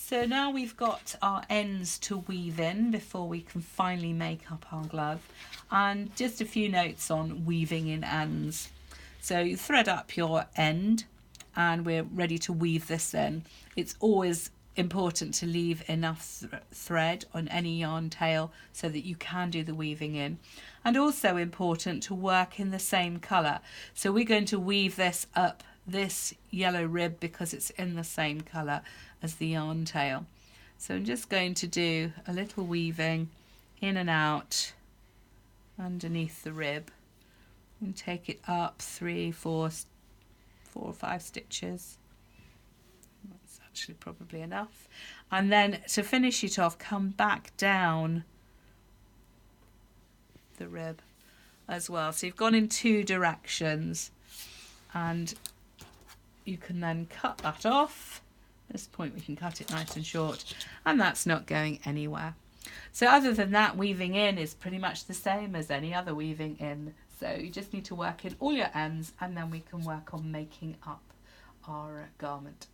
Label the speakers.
Speaker 1: So now we've got our ends to weave in before we can finally make up our glove. And just a few notes on weaving in ends. So you thread up your end and we're ready to weave this in. It's always important to leave enough thread on any yarn tail so that you can do the weaving in. And also important to work in the same colour. So we're going to weave this up this yellow rib because it's in the same colour as the yarn tail. So I'm just going to do a little weaving in and out underneath the rib and take it up 3, 4 or 5 stitches. That's actually probably enough. And then to finish it off, come back down the rib as well. So you've gone in 2 directions and you can then cut that off. At this point we can cut it nice and short and that's not going anywhere. So other than that, weaving in is pretty much the same as any other weaving in. So you just need to work in all your ends and then we can work on making up our garment.